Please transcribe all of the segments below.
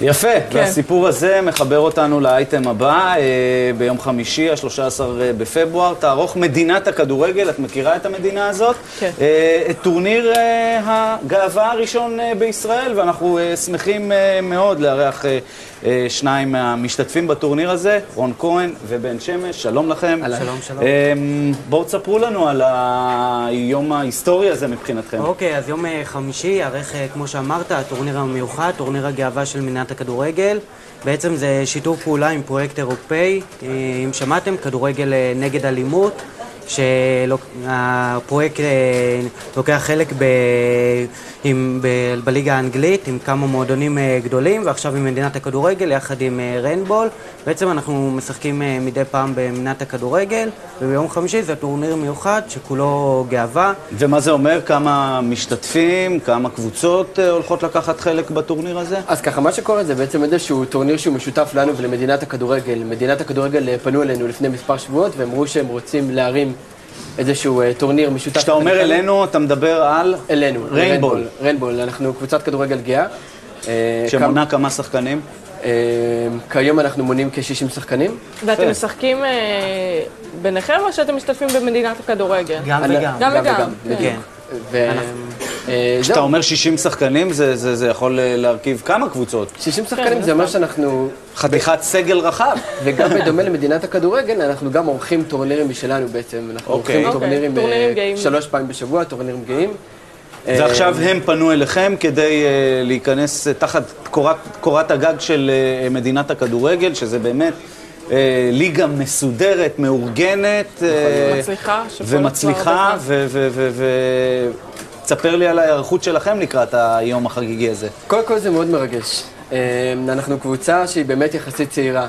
יפה, והסיפור הזה מחבר אותנו לאייטם הבא, ביום חמישי, ה-13 בפברואר, תערוך מדינת הכדורגל, את מכירה את המדינה הזאת? כן. את טורניר הגאווה הראשון בישראל, ואנחנו שמחים מאוד לארח שניים מהמשתתפים בטורניר הזה, רון כהן ובן שמש, שלום לכם. שלום, שלום. בואו תספרו לנו על היום ההיסטורי הזה מבחינתכם. אוקיי, אז יום חמישי יערך, כמו שאמרת, הטורניר המיוחד, טורניר הגאווה של מדינת הכדורגל. בעצם זה שיתוף פעולה עם פרויקט אירופאי, אם שמעתם, כדורגל נגד אלימות, שהפרויקט לוקח חלק בליגה האנגלית עם כמה מועדונים גדולים, ועכשיו עם מדינת הכדורגל יחד עם ריינבול. בעצם אנחנו משחקים מדי פעם במדינת הכדורגל, וביום חמישי זה טורניר מיוחד שכולו גאווה. ומה זה אומר? כמה משתתפים, כמה קבוצות הולכות לקחת חלק בטורניר הזה? אז ככה, מה שקורה זה בעצם איזשהו טורניר שהוא משותף לנו ולמדינת הכדורגל. מדינת הכדורגל פנו אלינו לפני מספר שבועות ואמרו שהם רוצים להרים איזשהו טורניר משותף. כשאתה אומר אלינו, אתה מדבר על? אלינו. ריינבול. ריינבול, אנחנו קבוצת כדורגל גאה. שמונה כמה שחקנים? כיום אנחנו מונים כ-60 שחקנים. ואתם משחקים ביניכם או שאתם משתתפים במדינת הכדורגל? גם וגם. גם וגם. כן. כשאתה אומר 60 שחקנים, זה יכול להרכיב כמה קבוצות? 60 שחקנים זה אומר שאנחנו... חתיכת סגל רחב. וגם בדומה למדינת הכדורגל, אנחנו גם עורכים טורנירים משלנו בעצם. אנחנו עורכים טורנירים 3 פעמים בשבוע, טורנירים גאים. ועכשיו הם פנו אליכם כדי להיכנס תחת קורת הגג של מדינת הכדורגל, שזה באמת ליגה מסודרת, מאורגנת ומצליחה, תספר לי על ההיערכות שלכם לקראת היום החגיגי הזה. קודם כל זה מאוד מרגש. אנחנו קבוצה שהיא באמת יחסית צעירה.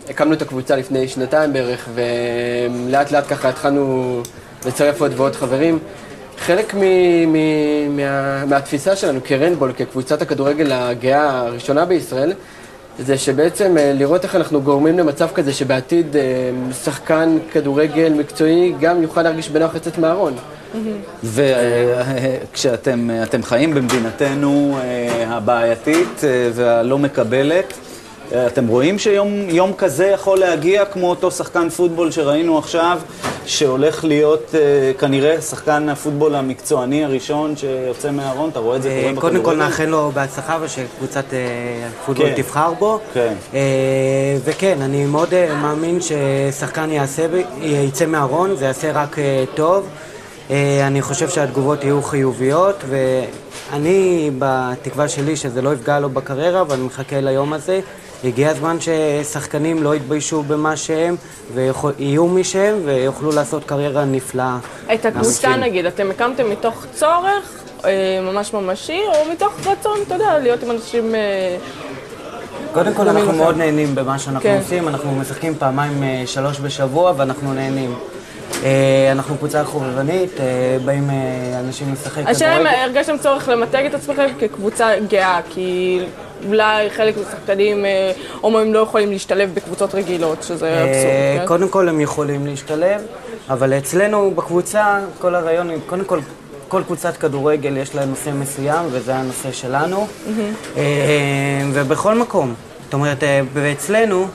הקמנו את הקבוצה לפני 2 בערך, ולאט לאט ככה התחלנו לצרף עוד ועוד חברים. חלק מהתפיסה שלנו כריינבול, כקבוצת הכדורגל הגאה הראשונה בישראל, זה שבעצם לראות איך אנחנו גורמים למצב כזה שבעתיד שחקן כדורגל מקצועי גם יוכל להרגיש בנוח לצאת מהארון. וכשאתם חיים במדינתנו הבעייתית והלא מקבלת, אתם רואים שיום כזה יכול להגיע כמו אותו שחקן פוטבול שראינו עכשיו, שהולך להיות כנראה שחקן הפוטבול המקצועני הראשון שיוצא מהארון? אתה רואה את זה קורה בכדורגל? קודם כל נאחל לו בהצלחה ושקבוצת פוטבול תבחר בו. וכן, אני מאוד מאמין ששחקן יצא מהארון, זה יעשה רק טוב. אני חושב שהתגובות יהיו חיוביות, ואני בתקווה שלי שזה לא יפגע לו בקריירה, אבל אני מחכה ליום הזה. הגיע הזמן ששחקנים לא יתביישו במה שהם, ויהיו מי שהם, ויוכלו לעשות קריירה נפלאה. את הקבוצה נגיד, אתם הקמתם מתוך צורך ממש ממשי, או מתוך רצון, אתה יודע, להיות עם אנשים... קודם כל אנחנו מאוד נהנים במה שאנחנו עושים, אנחנו משחקים 2-3 בשבוע, ואנחנו נהנים. אנחנו קבוצה חובבנית, באים אנשים לשחק כדורגל. השאלה, הרגשתם צורך למתג את עצמכם כקבוצה גאה, כי אולי חלק מהשחקנים הומואים לא יכולים להשתלב בקבוצות רגילות, שזה אבסורד. קודם כל הם יכולים להשתלב, אבל אצלנו בקבוצה, כל הרעיון, קודם כל, כל קבוצת כדורגל יש לה נושא מסוים, וזה הנושא שלנו. ובכל מקום, זאת אומרת, ואצלנו,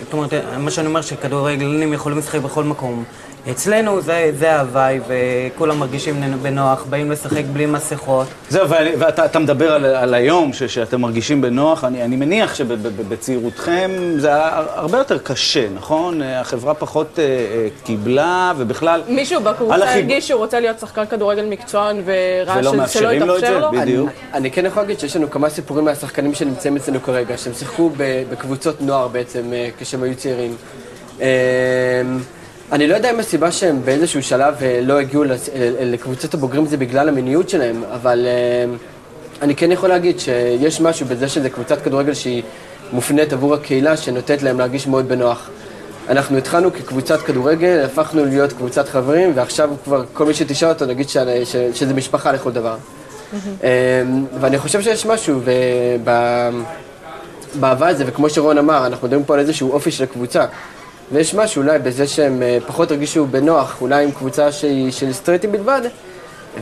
זאת אומרת, מה שאני אומר שכדורגלנים יכולים לשחק בכל מקום. אצלנו זה ההוואי, וכולם מרגישים בנוח, באים לשחק בלי מסכות. זהו, ואתה מדבר על היום שאתם מרגישים בנוח. אני מניח שבצעירותכם זה היה הרבה יותר קשה, נכון? החברה פחות קיבלה, ובכלל... מישהו בקבוצה הרגיש שהוא רוצה להיות שחקן כדורגל מקצוען, וראה שלא מאפשרים לו את זה, בדיוק. אני כן יכול להגיד שיש לנו כמה סיפורים מהשחקנים שנמצאים אצלנו כרגע, שהם שיחקו בקבוצות נוער בעצם, כשהם היו צעירים. אני לא יודע אם הסיבה שהם באיזשהו שלב לא הגיעו לקבוצת הבוגרים זה בגלל המיניות שלהם, אבל אני כן יכול להגיד שיש משהו בזה שזה קבוצת כדורגל שהיא מופנית עבור הקהילה שנותנת להם להרגיש מאוד בנוח. אנחנו התחלנו כקבוצת כדורגל, הפכנו להיות קבוצת חברים, ועכשיו כבר כל מי שתשאל אותו נגיד שזה משפחה לכל דבר. ואני חושב שיש משהו באהבה הזה, וכמו שרון אמר, אנחנו מדברים פה על איזשהו אופי של הקבוצה. ויש משהו אולי בזה שהם פחות הרגישו בנוח, אולי עם קבוצה שהיא של סטרייטים בלבד,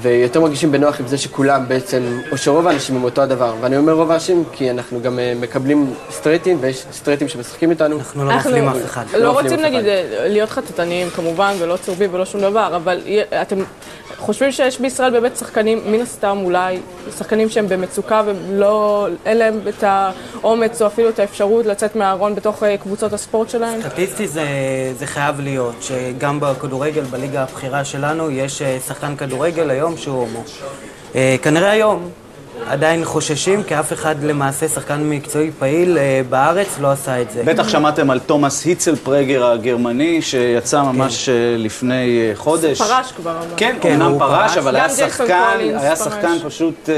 ויותר מרגישים בנוח עם זה שכולם בעצם, או שרוב האנשים הם אותו הדבר. ואני אומר רוב האנשים כי אנחנו גם מקבלים סטרייטים, ויש סטרייטים שמשחקים איתנו. אנחנו לא מפלים אף אחד. לא רוצים נגיד להיות חטטניים כמובן, ולא צהובים ולא שום דבר, אבל אתם חושבים שיש בישראל באמת שחקנים, מן הסתם אולי, שחקנים שהם במצוקה ואין להם את האומץ או אפילו את האפשרות לצאת מהארון בתוך קבוצות הספורט שלהם? סטטיסטי זה חייב להיות, שגם בכדורגל, בליגה הבכירה שלנו, יש שחקן כדורגל היום שהוא הומו. כנראה היום עדיין חוששים, כי אף אחד למעשה שחקן מקצועי פעיל בארץ לא עשה את זה. בטח שמעתם על תומאס היצלפרגר הגרמני, שיצא ממש לפני חודש. פרש כבר. כן, אומנם פרש, אבל היה שחקן פשוט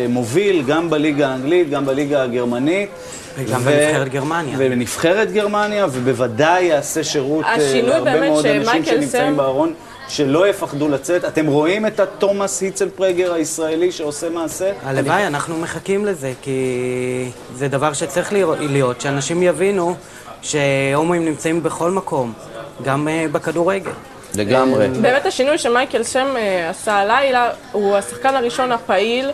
מוביל, גם בליגה האנגלית, גם בליגה הגרמנית. וגם בנבחרת גרמניה. ובנבחרת גרמניה, ובוודאי יעשה שירות להרבה מאוד אנשים שנמצאים בארון. שלא יפחדו לצאת. אתם רואים את התומאס היצלפרגר הישראלי שעושה מעשה? הלוואי, אנחנו מחכים לזה, כי זה דבר שצריך להיות, שאנשים יבינו שהומואים נמצאים בכל מקום, גם בכדורגל. לגמרי. באמת השינוי שמייקל שם עשה הלילה, הוא השחקן הראשון הפעיל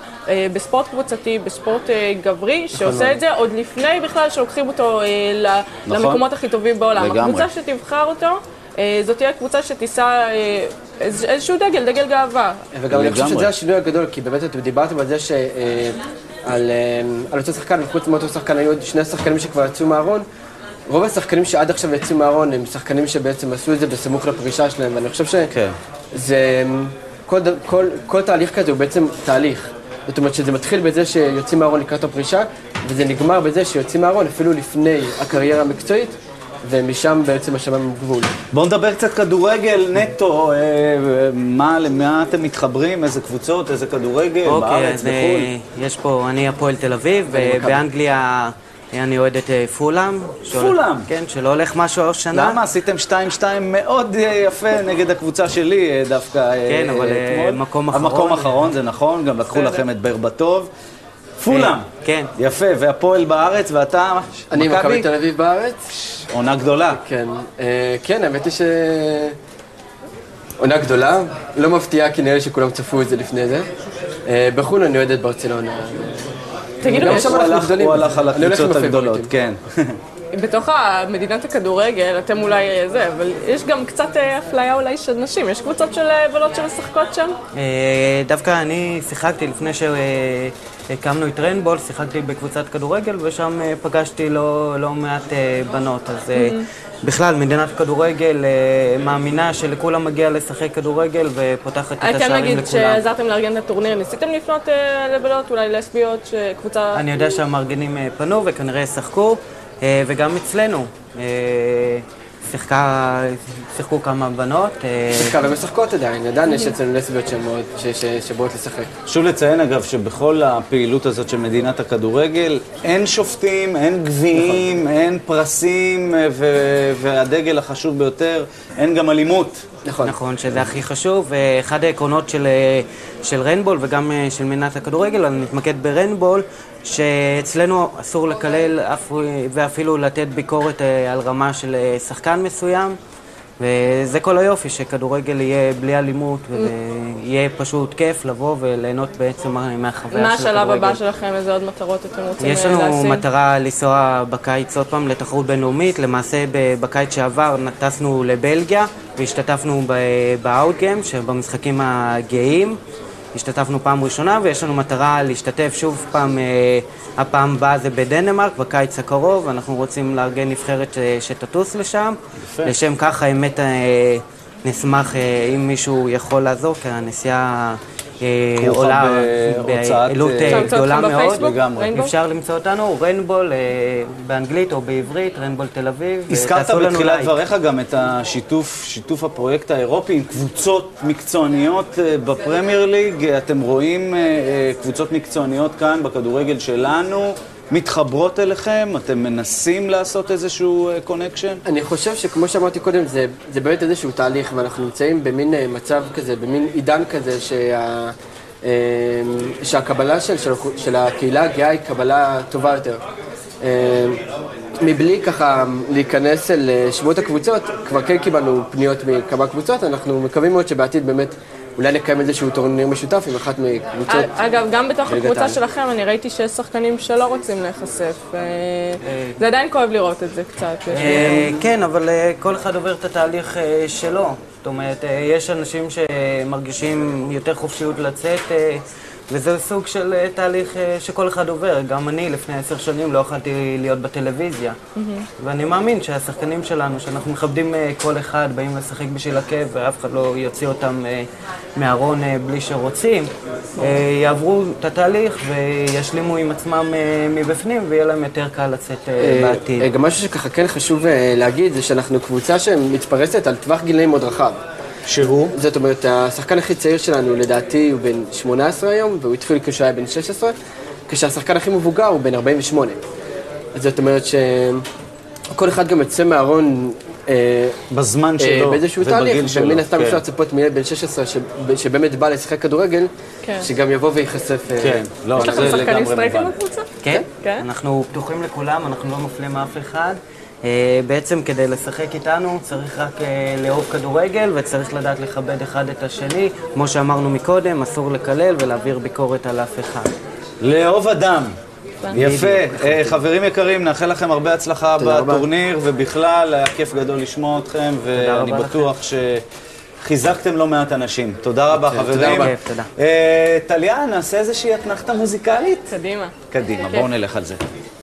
בספורט קבוצתי, בספורט גברי, שעושה את זה עוד לפני בכלל שלוקחים אותו למקומות הכי טובים בעולם. הקבוצה שתבחר אותו, זאת תהיה קבוצה שתיסע איזשהו דגל גאווה. וגם אני חושב שזה השינוי הגדול, כי באמת אתם דיברתם על זה על אותו שחקן, וחוץ מאותו שחקן היו עוד שני שחקנים שכבר יצאו מהארון. רוב השחקנים שעד עכשיו יצאו מהארון הם שחקנים שבעצם עשו את זה בסמוך לפרישה שלהם, ואני חושב שזה, כל תהליך כזה הוא בעצם תהליך. זאת אומרת שזה מתחיל בזה שיוצאים מהארון לקראת הפרישה, וזה נגמר בזה שיוצאים מהארון אפילו לפני הקריירה המקצועית, ומשם בעצם השמיים גבול. בואו נדבר קצת כדורגל נטו, למה אתם מתחברים, איזה קבוצות, איזה כדורגל, בארץ, בחו"ל? יש פה, אני הפועל תל אביב, באנגליה אני אוהד את פולאם. פולאם? כן, שלא הולך משהו שנה. למה? עשיתם 2-2 מאוד יפה נגד הקבוצה שלי דווקא. כן, אבל מקום אחרון. המקום האחרון, זה נכון, גם לקחו לכם את ברבטוב. פולאם. כן. יפה, והפועל בארץ, ואתה? אני מכבי תל אביב בארץ. עונה גדולה. כן, כן, האמת היא עונה גדולה, לא מפתיעה כי נראה לי שכולם צפו את זה לפני זה. בחו"ל אני אוהד את ברצלונה. תגידו, הוא הלך על הקבוצות הגדולות, כן. בתוך מדינת הכדורגל, אתם אולי זה, אבל יש גם קצת אפליה אולי של נשים. יש קבוצות של בנות שמשחקות שם? דווקא אני שיחקתי לפני שהקמנו את רנבול, שיחקתי בקבוצת כדורגל, ושם פגשתי לא מעט בנות. אז בכלל, מדינת כדורגל מאמינה שלכולם מגיע לשחק כדורגל ופותחת את השערים לכולם. כן, נגיד שעזרתם לארגן את הטורניר, ניסיתם לפנות לבנות, אולי לסביות, קבוצה... אני יודע שהמארגנים פנו וכנראה שחקו. וגם אצלנו שיחקו כמה בנות. שיחקה ומשחקות עדיין יש אצלנו לסביות שבאות לשחק. חשוב לציין אגב שבכל הפעילות הזאת של מדינת הכדורגל אין שופטים, אין גביעים, אין פרסים, והדגל החשוב ביותר, אין גם אלימות. נכון, שזה הכי חשוב, ואחד העקרונות של רנבול וגם של מדינת הכדורגל, אני מתמקד ברנבול, שאצלנו אסור לקלל ואפילו לתת ביקורת על רמה של שחקן מסוים, וזה כל היופי, שכדורגל יהיה בלי אלימות, ויהיה פשוט כיף לבוא וליהנות בעצם מהחוויה של הכדורגל. מה השלב הבא שלכם? איזה עוד מטרות אתם רוצים להשיג? יש לנו מטרה לנסוע בקיץ עוד פעם לתחרות בינלאומית. למעשה בקיץ שעבר טסנו לבלגיה והשתתפנו באאוטגיים, שבמשחקים הגאים. השתתפנו פעם ראשונה, ויש לנו מטרה להשתתף שוב פעם, הפעם הבאה זה בדנמרק, בקיץ הקרוב. אנחנו רוצים לארגן נבחרת שתטוס לשם. לשם כך, האמת, נשמח אם מישהו יכול לעזור, כי הנסיעה עולה בעלות גדולה מאוד. אפשר למצוא אותנו, רנבול באנגלית או בעברית, רנבול תל אביב. הזכרת בתחילת דבריך גם את שיתוף הפרויקט האירופי עם קבוצות מקצועניות בפרמייר ליג. אתם רואים קבוצות מקצועניות כאן בכדורגל שלנו מתחברות אליכם? אתם מנסים לעשות איזשהו קונקשן? אני חושב שכמו שאמרתי קודם, זה באמת איזשהו תהליך, ואנחנו נמצאים במין מצב כזה, במין עידן כזה, שהקבלה של הקהילה הגאה היא קבלה טובה יותר. מבלי ככה להיכנס אל שמות הקבוצות, כבר כן קיבלנו פניות מכמה קבוצות, אנחנו מקווים מאוד שבעתיד באמת אולי נקיים איזשהו טורניר משותף עם אחת מקבוצות. אגב, גם בתוך הקבוצה שלכם אני ראיתי שיש שחקנים שלא רוצים להיחשף. זה עדיין כואב לראות את זה קצת. כן, אבל כל אחד עובר את התהליך שלו. זאת אומרת, יש אנשים שמרגישים יותר חופשיות לצאת, וזה סוג של תהליך שכל אחד עובר. גם אני לפני 10 שנים לא יכולתי להיות בטלוויזיה. ואני מאמין שהשחקנים שלנו, שאנחנו מכבדים כל אחד, באים לשחק בשביל הכיף, ואף אחד לא יוציא אותם מהארון בלי שרוצים, יעברו את התהליך וישלימו עם עצמם מבפנים, ויהיה להם יותר קל לצאת בעתיד. גם משהו שככה כן חשוב להגיד, זה שאנחנו קבוצה שמתפרסת על טווח גילאים מאוד רחב. שהוא? זאת אומרת, השחקן הכי צעיר שלנו לדעתי הוא בן 18 היום, והוא התחיל כשהוא היה בן 16, כשהשחקן הכי מבוגר הוא בן 48. אז זאת אומרת שכל אחד גם יוצא מהארון בזמן שלו באיזשהו תהליך, ומן הסתם אפשר לצפות מילד בן 16 שבאמת בא לשחק כדורגל, שגם יבוא ויחשף. כן, לא, יש לכם שחקנים סטרייטים בקבוצה? כן, אנחנו פתוחים לכולם, אנחנו לא מפלים אף אחד. בעצם כדי לשחק איתנו צריך רק לאהוב כדורגל וצריך לדעת לכבד אחד את השני. כמו שאמרנו מקודם, אסור לקלל ולהעביר ביקורת על אף אחד. לאהוב אדם. יפה. חברים יקרים, נאחל לכם הרבה הצלחה בטורניר, ובכלל היה כיף גדול לשמוע אתכם, ואני בטוח שחיזקתם לא מעט אנשים. תודה רבה, חברים. תודה. טליה, נעשה איזושהי אתנחתה מוזיקלית? קדימה. קדימה, בואו נלך על זה.